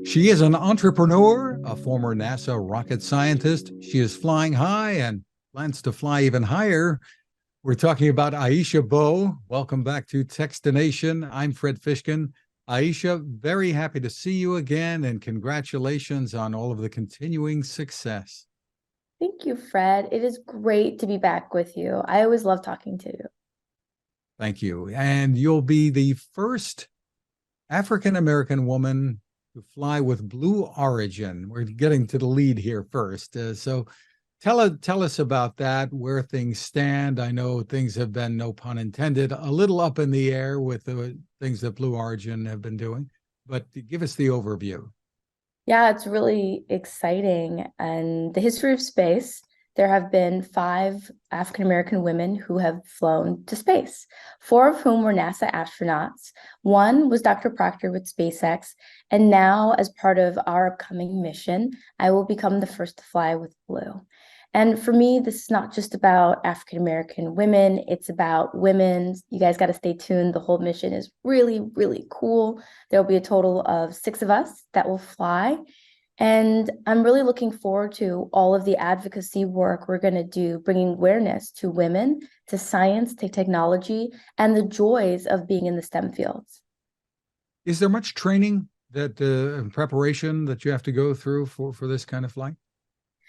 She is an entrepreneur, a former NASA rocket scientist. She is flying high and plans to fly even higher. We're talking about Aisha Bowe. Welcome back to Techstination. I'm Fred Fishkin. Aisha, very happy to see you again, and congratulations on all of the continuing success. Thank you, Fred. It is great to be back with you. I always love talking to you. Thank you. And you'll be the first African American woman to fly with Blue Origin. We're getting to the lead here first. So tell us about that, where things stand. I know things have been, no pun intended, a little up in the air with the things that Blue Origin have been doing, but give us the overview. Yeah, it's really exciting. And the history of space, there have been 5 African American women who have flown to space, 4 of whom were NASA astronauts. One was Dr. Proctor with SpaceX. And now, as part of our upcoming mission, I will become the first to fly with Blue. And for me, this is not just about African American women, it's about women. You guys got to stay tuned. The whole mission is really, really cool. There'll be a total of 6 of us that will fly. And I'm really looking forward to all of the advocacy work we're going to do, bringing awareness to women, to science, to technology, and the joys of being in the STEM fields. Is there much training that preparation that you have to go through for this kind of flight?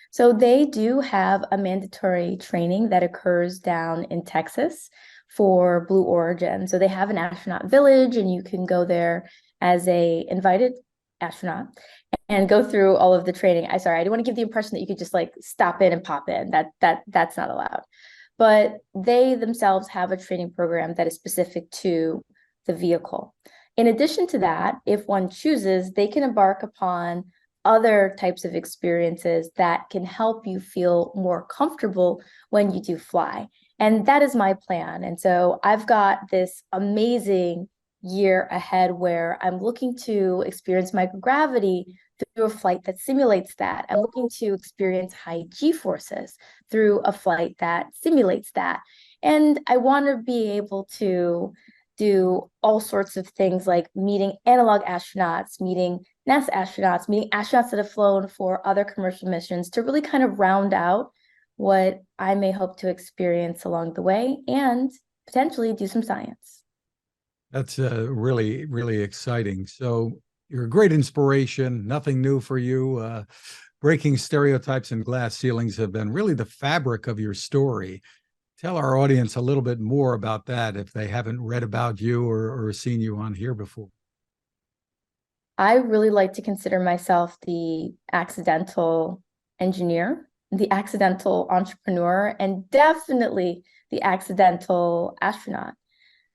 So they do have a mandatory training that occurs down in Texas for Blue Origin. So they have an astronaut village, and you can go there as a invited astronaut and go through all of the training. I didn't want to give the impression that you could just like stop in and pop in. That's not allowed. But they themselves have a training program that is specific to the vehicle. In addition to that, if one chooses, they can embark upon other types of experiences that can help you feel more comfortable when you do fly. And that is my plan. And so I've got this amazing year ahead where I'm looking to experience microgravity through a flight that simulates that. I'm looking to experience high G forces through a flight that simulates that. And I want to be able to do all sorts of things like meeting analog astronauts, meeting NASA astronauts, meeting astronauts that have flown for other commercial missions to really kind of round out what I may hope to experience along the way and potentially do some science. That's really, really exciting. So you're a great inspiration, nothing new for you. Breaking stereotypes and glass ceilings have been really the fabric of your story. Tell our audience a little bit more about that if they haven't read about you or seen you on here before. I really like to consider myself the accidental engineer, the accidental entrepreneur, and definitely the accidental astronaut.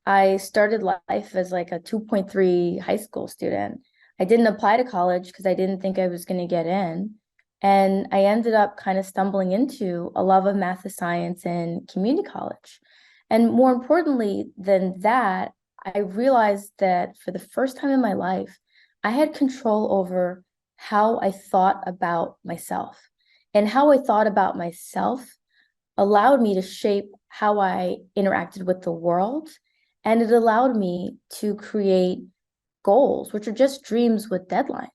I started life as like a 2.3 high school student. I didn't apply to college because I didn't think I was going to get in. And I ended up kind of stumbling into a love of math and science in community college. And more importantly than that, I realized that for the first time in my life, I had control over how I thought about myself. And how I thought about myself allowed me to shape how I interacted with the world. And it allowed me to create goals, which are just dreams with deadlines.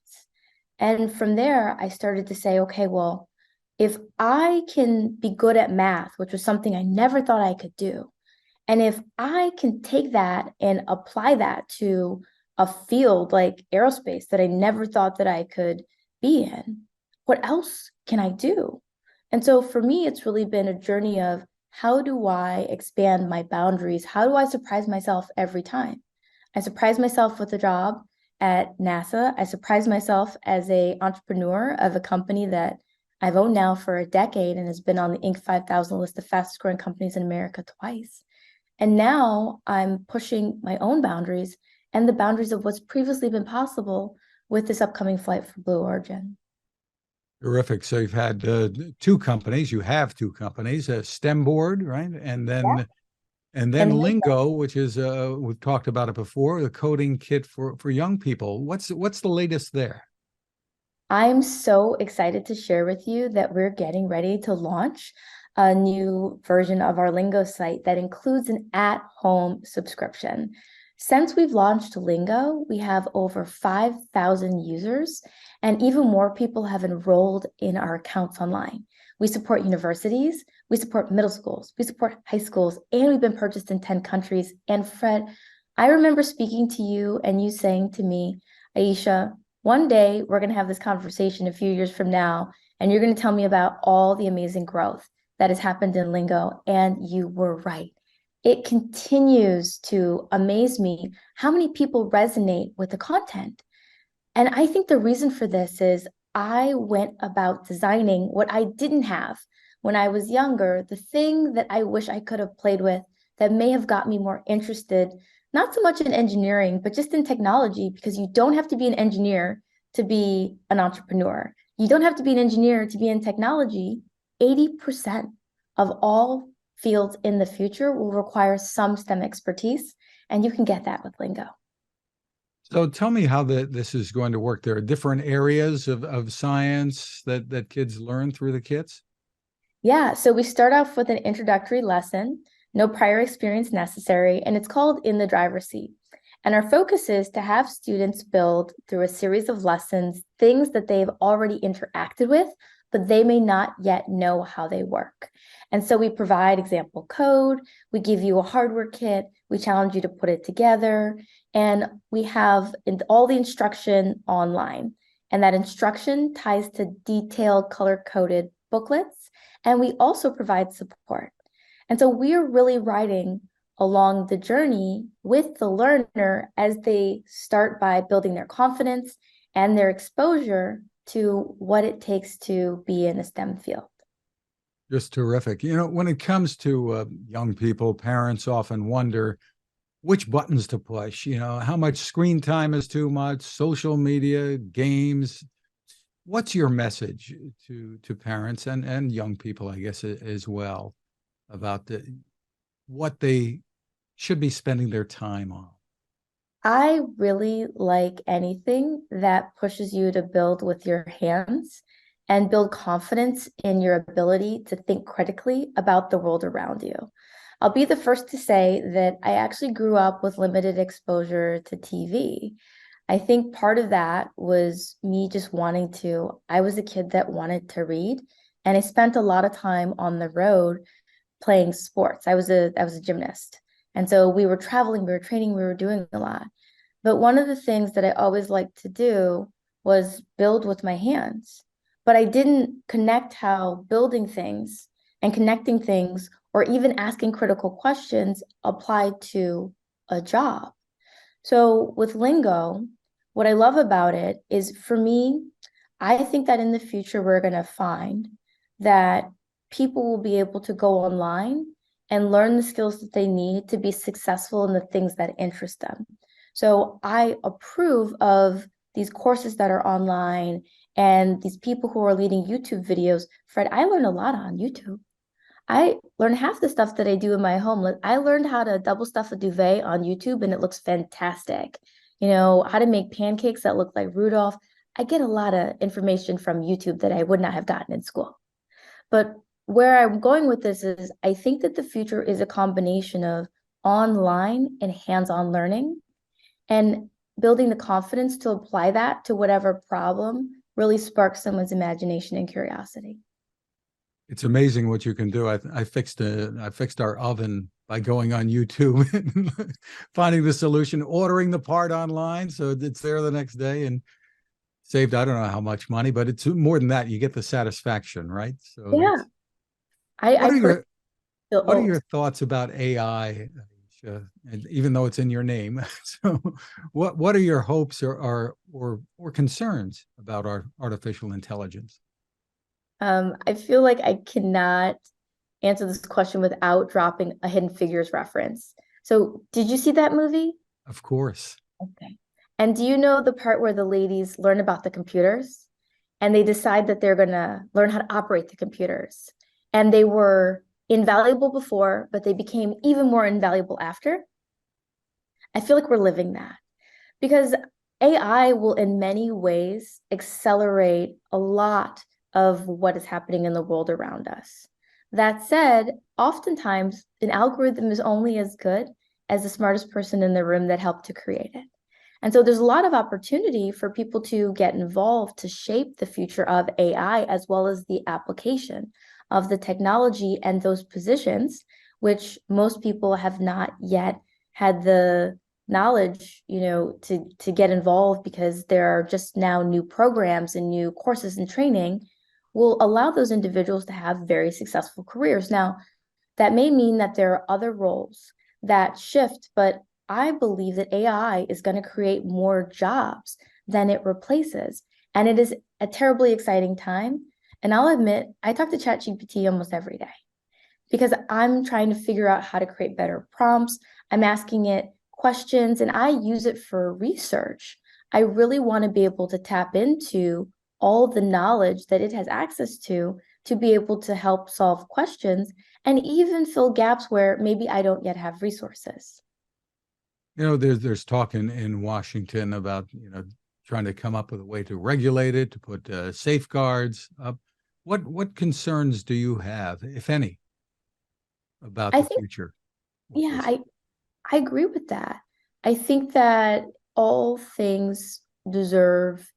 And from there, I started to say, okay, well, if I can be good at math, which was something I never thought I could do, and if I can take that and apply that to a field like aerospace that I never thought that I could be in, what else can I do? And so for me, it's really been a journey of how do I expand my boundaries? How do I surprise myself every time? I surprise myself with a job at NASA. I surprise myself as an entrepreneur of a company that I've owned now for a decade and has been on the Inc. 5000 list of fastest growing companies in America twice. And now I'm pushing my own boundaries and the boundaries of what's previously been possible with this upcoming flight for Blue Origin. Terrific. So you've had 2 companies. You have 2 companies, a STEM board, right? Yeah. And then And Lingo, which is we've talked about it before, the coding kit for young people. What's the latest there? I'm so excited to share with you that we're getting ready to launch a new version of our Lingo site that includes an at-home subscription. Since we've launched Lingo, we have over 5,000 users, and even more people have enrolled in our accounts online. We support universities, we support middle schools, we support high schools, and we've been purchased in 10 countries. And Fred, I remember speaking to you and you saying to me, Aisha, one day we're going to have this conversation a few years from now, and you're going to tell me about all the amazing growth that has happened in Lingo. And you were right. It continues to amaze me how many people resonate with the content. And I think the reason for this is I went about designing what I didn't have when I was younger, the thing that I wish I could have played with that may have got me more interested, not so much in engineering, but just in technology, because you don't have to be an engineer to be an entrepreneur. You don't have to be an engineer to be in technology. 80% of all fields in the future will require some STEM expertise, and you can get that with Lingo. So tell me how this is going to work. There are different areas of science that kids learn through the kits? Yeah, so we start off with an introductory lesson, no prior experience necessary, and it's called In the Driver's Seat. And our focus is to have students build through a series of lessons things that they've already interacted with, but they may not yet know how they work. And so we provide example code, we give you a hardware kit, we challenge you to put it together, and we have all the instruction online. And that instruction ties to detailed color-coded booklets, and we also provide support. And so we're really riding along the journey with the learner as they start by building their confidence and their exposure to what it takes to be in a STEM field. Just terrific. You know, when it comes to young people, parents often wonder which buttons to push, you know, how much screen time is too much, social media, games. What's your message to parents and young people, I guess, as well, about what they should be spending their time on? I really like anything that pushes you to build with your hands and build confidence in your ability to think critically about the world around you. I'll be the first to say that I actually grew up with limited exposure to TV. I think part of that was me just wanting to, I was a kid that wanted to read, and I spent a lot of time on the road playing sports. I was a gymnast. And so we were traveling, we were training, we were doing a lot. But one of the things that I always liked to do was build with my hands. But I didn't connect how building things and connecting things or even asking critical questions applied to a job. So with Lingo, what I love about it is, for me, I think that in the future we're going to find that people will be able to go online and learn the skills that they need to be successful in the things that interest them. So I approve of these courses that are online and these people who are leading YouTube videos. Fred, I learned a lot on YouTube. I learned half the stuff that I do in my home. Like, I learned how to double stuff a duvet on YouTube, and it looks fantastic. You know, how to make pancakes that look like Rudolph. I get a lot of information from YouTube that I would not have gotten in school. But where I'm going with this is I think that the future is a combination of online and hands-on learning, and building the confidence to apply that to whatever problem really sparks someone's imagination and curiosity. It's amazing what you can do. I fixed our oven by going on YouTube and finding the solution, ordering the part online, so it's there the next day, and saved I don't know how much money, but it's more than that. You get the satisfaction, right? So Yeah, what I are personally your feel what are old. your thoughts about AI, Aisha? And even though it's in your name, so what are your hopes or concerns about our artificial intelligence? I feel like I cannot answer this question without dropping a Hidden Figures reference. So, did you see that movie? Of course. Okay. And do you know the part where the ladies learn about the computers and they decide that they're going to learn how to operate the computers? And they were invaluable before, but they became even more invaluable after. I feel like we're living that, because AI will in many ways accelerate a lot of what is happening in the world around us. That said, oftentimes an algorithm is only as good as the smartest person in the room that helped to create it. And so there's a lot of opportunity for people to get involved to shape the future of AI, as well as the application of the technology and those positions, which most people have not yet had the knowledge, to get involved, because there are just now new programs and new courses and training will allow those individuals to have very successful careers. Now, that may mean that there are other roles that shift, but I believe that AI is going to create more jobs than it replaces. And it is a terribly exciting time. And I'll admit, I talk to ChatGPT almost every day because I'm trying to figure out how to create better prompts. I'm asking it questions and I use it for research. I really want to be able to tap into all the knowledge that it has access to be able to help solve questions and even fill gaps where maybe I don't yet have resources. There's talk in Washington about, trying to come up with a way to regulate it, to put safeguards up. What concerns do you have, if any, about I the think, future? yeah, I agree with that. I think that all things deserve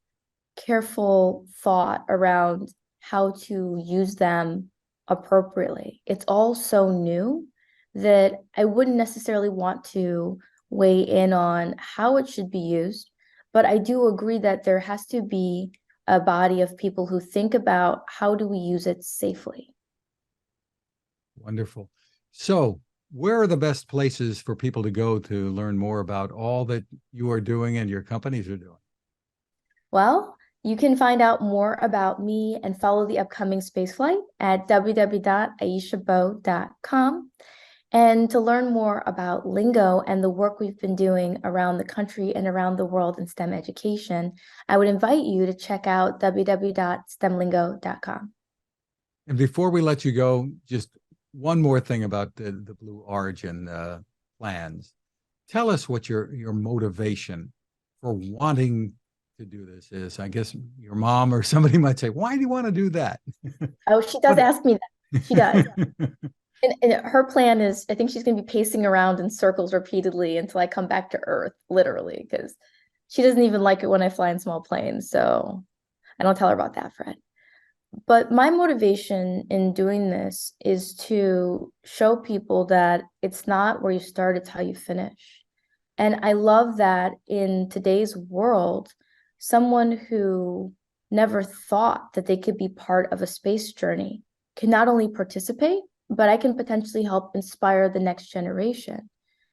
careful thought around how to use them appropriately. It's all so new that I wouldn't necessarily want to weigh in on how it should be used, but I do agree that there has to be a body of people who think about how do we use it safely. Wonderful. So, where are the best places for people to go to learn more about all that you are doing and your companies are doing? Well, you can find out more about me and follow the upcoming spaceflight at www.aishabowe.com. And to learn more about Lingo and the work we've been doing around the country and around the world in STEM education, I would invite you to check out www.stemlingo.com. And before we let you go, just one more thing about the Blue Origin plans. Tell us what your motivation for wanting to do this is. I guess your mom or somebody might say, why do you want to do that? Oh, she does ask me that. She does. And her plan is, I think she's going to be pacing around in circles repeatedly until I come back to Earth, literally, because she doesn't even like it when I fly in small planes. So I don't tell her about that, Fred. But my motivation in doing this is to show people that it's not where you start, it's how you finish. And I love that in today's world, someone who never thought that they could be part of a space journey can not only participate, but I can potentially help inspire the next generation.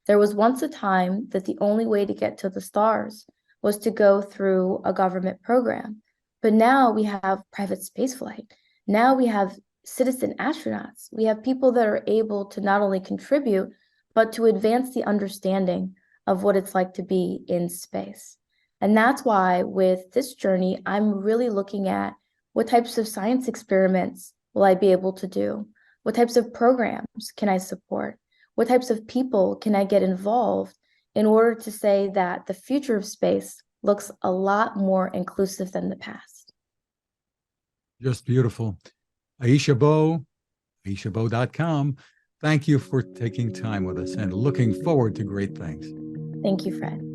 There was once a time that the only way to get to the stars was to go through a government program. But now we have private spaceflight. Now we have citizen astronauts. We have people that are able to not only contribute, but to advance the understanding of what it's like to be in space. And that's why with this journey, I'm really looking at what types of science experiments will I be able to do? What types of programs can I support? What types of people can I get involved in order to say that the future of space looks a lot more inclusive than the past? Just beautiful. Aisha Bowe, aishabowe.com. Thank you for taking time with us and looking forward to great things. Thank you, Fred.